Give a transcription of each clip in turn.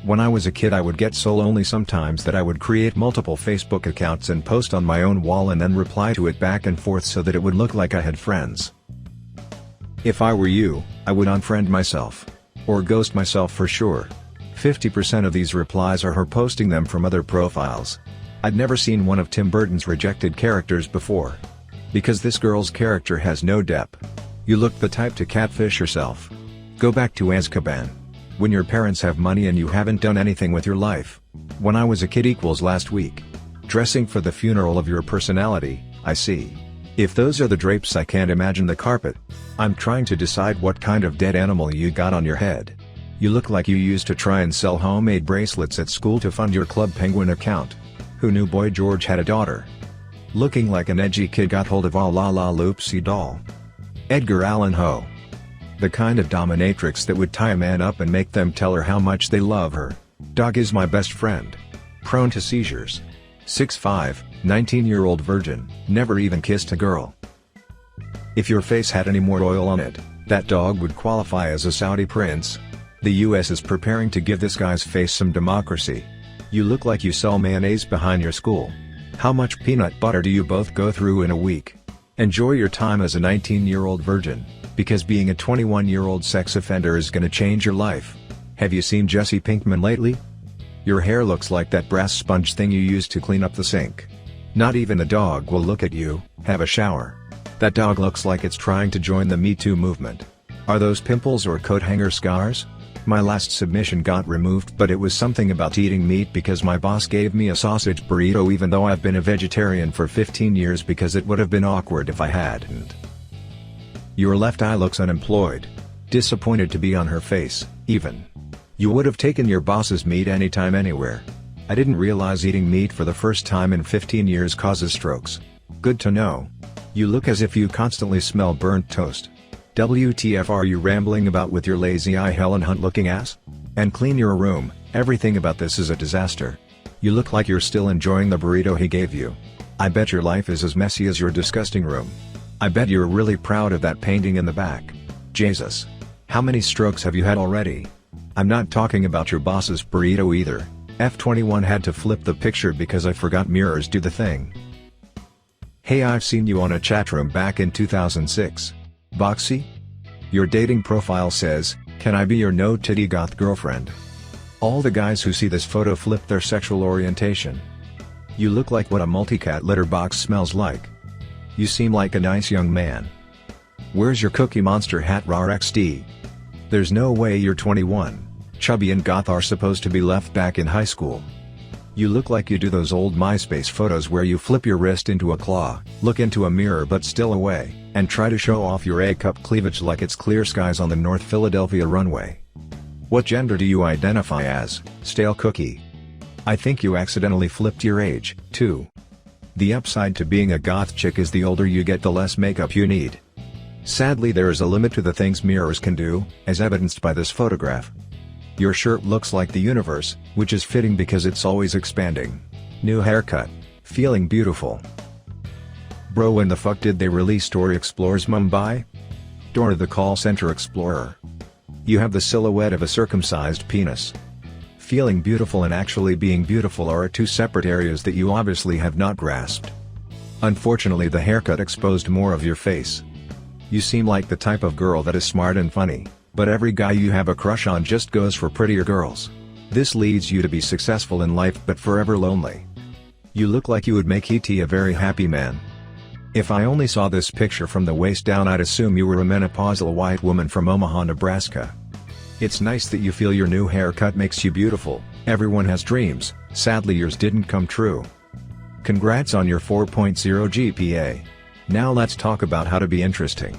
When I was a kid I would get so lonely sometimes that I would create multiple Facebook accounts and post on my own wall and then reply to it back and forth so that it would look like I had friends. If I were you, I would unfriend myself. Or ghost myself for sure. 50% of these replies are her posting them from other profiles. I'd never seen one of Tim Burton's rejected characters before. Because this girl's character has no depth. You look the type to catfish yourself. Go back to Azkaban. When your parents have money and you haven't done anything with your life. When I was a kid equals last week. Dressing for the funeral of your personality, I see. If those are the drapes I can't imagine the carpet. I'm trying to decide what kind of dead animal you got on your head. You look like you used to try and sell homemade bracelets at school to fund your Club Penguin account. Who knew Boy George had a daughter? Looking like an edgy kid got hold of a la la loopsy doll. Edgar Allan Poe. The kind of dominatrix that would tie a man up and make them tell her how much they love her. Dog is my best friend. Prone to seizures. 6'5", 19-year-old virgin, never even kissed a girl. If your face had any more oil on it, that dog would qualify as a Saudi prince. The US is preparing to give this guy's face some democracy. You look like you sell mayonnaise behind your school. How much peanut butter do you both go through in a week? Enjoy your time as a 19-year-old virgin. Because being a 21-year-old sex offender is gonna change your life. Have you seen Jesse Pinkman lately? Your hair looks like that brass sponge thing you use to clean up the sink. Not even the dog will look at you. Have a shower. That dog looks like it's trying to join the Me Too movement. Are those pimples or coat hanger scars? My last submission got removed but it was something about eating meat because my boss gave me a sausage burrito even though I've been a vegetarian for 15 years because it would have been awkward if I hadn't. Your left eye looks unemployed. Disappointed to be on her face, even. You would have taken your boss's meat anytime anywhere. I didn't realize eating meat for the first time in 15 years causes strokes. Good to know. You look as if you constantly smell burnt toast. WTF are you rambling about with your lazy eye Helen Hunt looking ass? And clean your room, everything about this is a disaster. You look like you're still enjoying the burrito he gave you. I bet your life is as messy as your disgusting room. I bet you're really proud of that painting in the back. Jesus. How many strokes have you had already? I'm not talking about your boss's burrito either. F21 had to flip the picture because I forgot mirrors do the thing. Hey, I've seen you on a chat room back in 2006. Boxy? Your dating profile says, "Can I be your no-titty goth girlfriend?" All the guys who see this photo flip their sexual orientation. You look like what a multicat litter box smells like. You seem like a nice young man. Where's your Cookie Monster hat RXD? There's no way you're 21. Chubby and goth are supposed to be left back in high school. You look like you do those old MySpace photos where you flip your wrist into a claw, look into a mirror but still away, and try to show off your A-cup cleavage like it's clear skies on the North Philadelphia runway. What gender do you identify as, stale cookie? I think you accidentally flipped your age, too. The upside to being a goth chick is the older you get the less makeup you need. Sadly there is a limit to the things mirrors can do, as evidenced by this photograph. Your shirt looks like the universe, which is fitting because it's always expanding. New haircut. Feeling beautiful. Bro, when the fuck did they release Dora Explores Mumbai? Dora the Call Center Explorer. You have the silhouette of a circumcised penis. Feeling beautiful and actually being beautiful are two separate areas that you obviously have not grasped. Unfortunately the haircut exposed more of your face. You seem like the type of girl that is smart and funny, but every guy you have a crush on just goes for prettier girls. This leads you to be successful in life but forever lonely. You look like you would make E.T. a very happy man. If I only saw this picture from the waist down I'd assume you were a menopausal white woman from Omaha, Nebraska. It's nice that you feel your new haircut makes you beautiful. Everyone has dreams, sadly yours didn't come true. Congrats on your 4.0 GPA. Now let's talk about how to be interesting.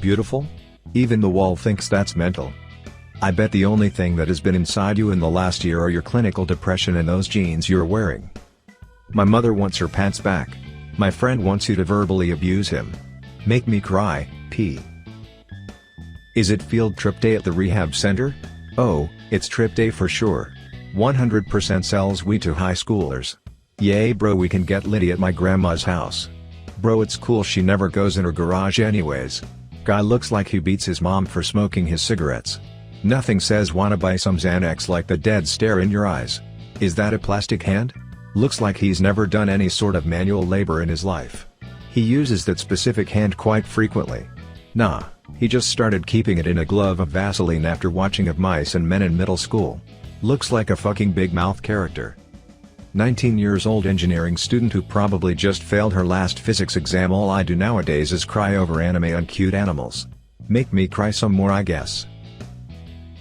Beautiful? Even the wall thinks that's mental. I bet the only thing that has been inside you in the last year are your clinical depression and those jeans you're wearing. My mother wants her pants back. My friend wants you to verbally abuse him. Make me cry, P. Is it field trip day at the rehab center? Oh, it's trip day for sure. 100% sells weed to high schoolers. Yay bro, we can get litty at my grandma's house. Bro, it's cool, she never goes in her garage anyways. Guy looks like he beats his mom for smoking his cigarettes. Nothing says wanna buy some Xanax like the dead stare in your eyes. Is that a plastic hand? Looks like he's never done any sort of manual labor in his life. He uses that specific hand quite frequently. Nah, he just started keeping it in a glove of Vaseline after watching Of Mice and Men in middle school. Looks like a fucking big mouth character. 19 years old engineering student who probably just failed her last physics exam. All I do nowadays is cry over anime and cute animals. Make me cry some more, I guess.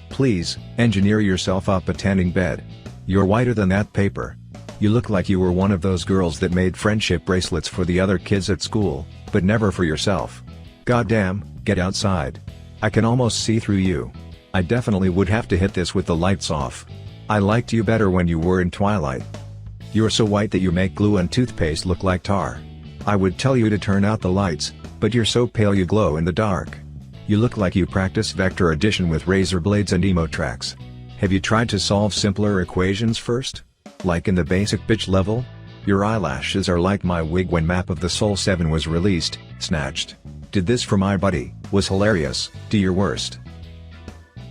Please, engineer yourself up a tanning bed. You're whiter than that paper. You look like you were one of those girls that made friendship bracelets for the other kids at school, but never for yourself. Goddamn, get outside. I can almost see through you. I definitely would have to hit this with the lights off. I liked you better when you were in Twilight. You're so white that you make glue and toothpaste look like tar. I would tell you to turn out the lights, but you're so pale you glow in the dark. You look like you practice vector addition with razor blades and emo tracks. Have you tried to solve simpler equations first? Like in the basic bitch level? Your eyelashes are like my wig when Map of the Soul 7 was released. Snatched. Did this for my buddy, was hilarious. Do your worst.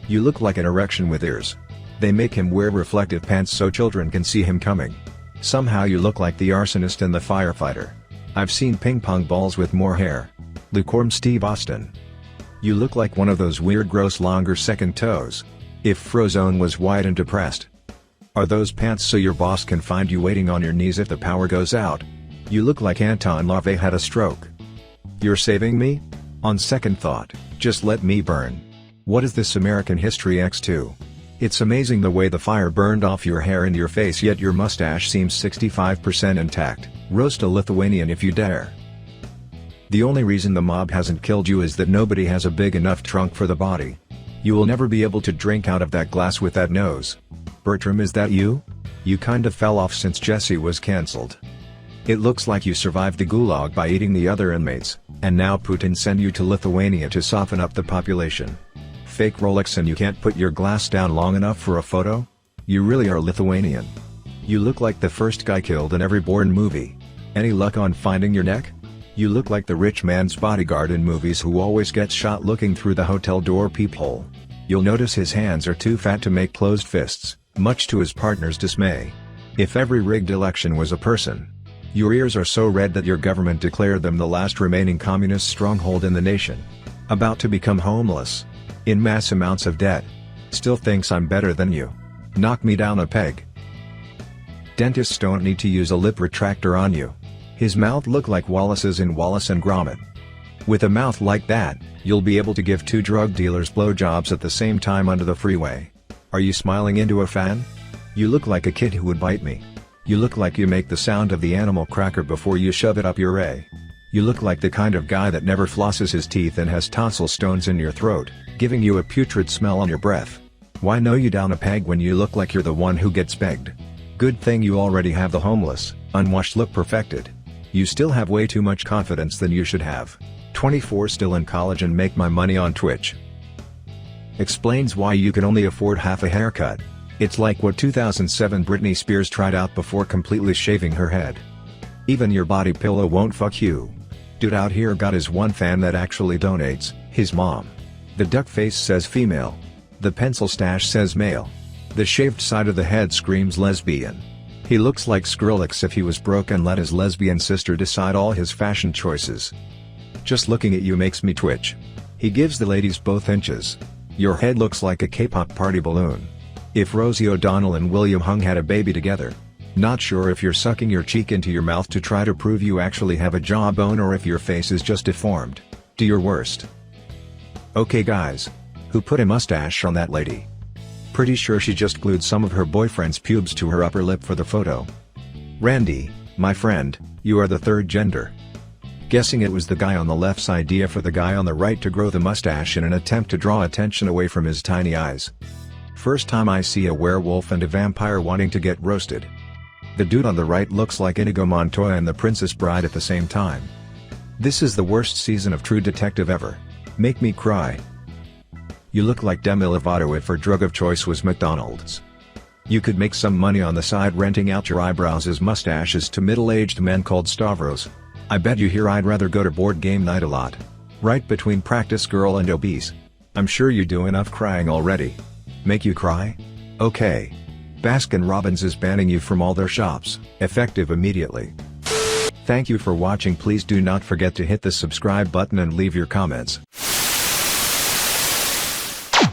You look like an erection with ears. They make him wear reflective pants so children can see him coming. Somehow you look like the arsonist and the firefighter. I've seen ping pong balls with more hair. Lukewarm Steve Austin. You look like one of those weird gross longer second toes. If Frozone was white and depressed. Are those pants so your boss can find you waiting on your knees if the power goes out? You look like Anton LaVey had a stroke. You're saving me? On second thought, just let me burn. What is this American History X2? It's amazing the way the fire burned off your hair and your face, yet your mustache seems 65% intact. Roast a Lithuanian if you dare. The only reason the mob hasn't killed you is that nobody has a big enough trunk for the body. You will never be able to drink out of that glass with that nose. Bertram, is that you? You kind of fell off since Jesse was cancelled. It looks like you survived the gulag by eating the other inmates, and now Putin sent you to Lithuania to soften up the population. Fake Rolex and you can't put your glass down long enough for a photo? You really are Lithuanian. You look like the first guy killed in every Bourne movie. Any luck on finding your neck? You look like the rich man's bodyguard in movies who always gets shot looking through the hotel door peephole. You'll notice his hands are too fat to make closed fists, much to his partner's dismay. If every rigged election was a person. Your ears are so red that your government declared them the last remaining communist stronghold in the nation. About to become homeless. In mass amounts of debt. Still thinks I'm better than you. Knock me down a peg. Dentists don't need to use a lip retractor on you. His mouth look like Wallace's in Wallace and Gromit. With a mouth like that, you'll be able to give two drug dealers blowjobs at the same time under the freeway. Are you smiling into a fan? You look like a kid who would bite me. You look like you make the sound of the animal cracker before you shove it up your A. You look like the kind of guy that never flosses his teeth and has tonsil stones in your throat, giving you a putrid smell on your breath. Why know you down a peg when you look like you're the one who gets begged? Good thing you already have the homeless, unwashed look perfected. You still have way too much confidence than you should have. 24 still in college and make my money on Twitch. Explains why you can only afford half a haircut. It's like what 2007 Britney Spears tried out before completely shaving her head. Even your body pillow won't fuck you. Dude out here got his one fan that actually donates, his mom. The duck face says female. The pencil stash says male. The shaved side of the head screams lesbian. He looks like Skrillex if he was broke and let his lesbian sister decide all his fashion choices. Just looking at you makes me twitch. He gives the ladies both inches. Your head looks like a K-pop party balloon. If Rosie O'Donnell and William Hung had a baby together. Not sure if you're sucking your cheek into your mouth to try to prove you actually have a jawbone or if your face is just deformed. Do your worst. Okay guys. Who put a mustache on that lady? Pretty sure she just glued some of her boyfriend's pubes to her upper lip for the photo. Randy, my friend, you are the third gender. Guessing it was the guy on the left's idea for the guy on the right to grow the mustache in an attempt to draw attention away from his tiny eyes. First time I see a werewolf and a vampire wanting to get roasted. The dude on the right looks like Inigo Montoya and the Princess Bride at the same time. This is the worst season of True Detective ever. Make me cry. You look like Demi Lovato if her drug of choice was McDonald's. You could make some money on the side renting out your eyebrows as mustaches to middle-aged men called Stavros. I bet you hear I'd rather go to board game night a lot. Right between practice girl and obese. I'm sure you do enough crying already. Make you cry? Okay. Baskin-Robbins is banning you from all their shops, effective immediately. Thank you for watching. Please do not forget to hit the subscribe button and leave your comments.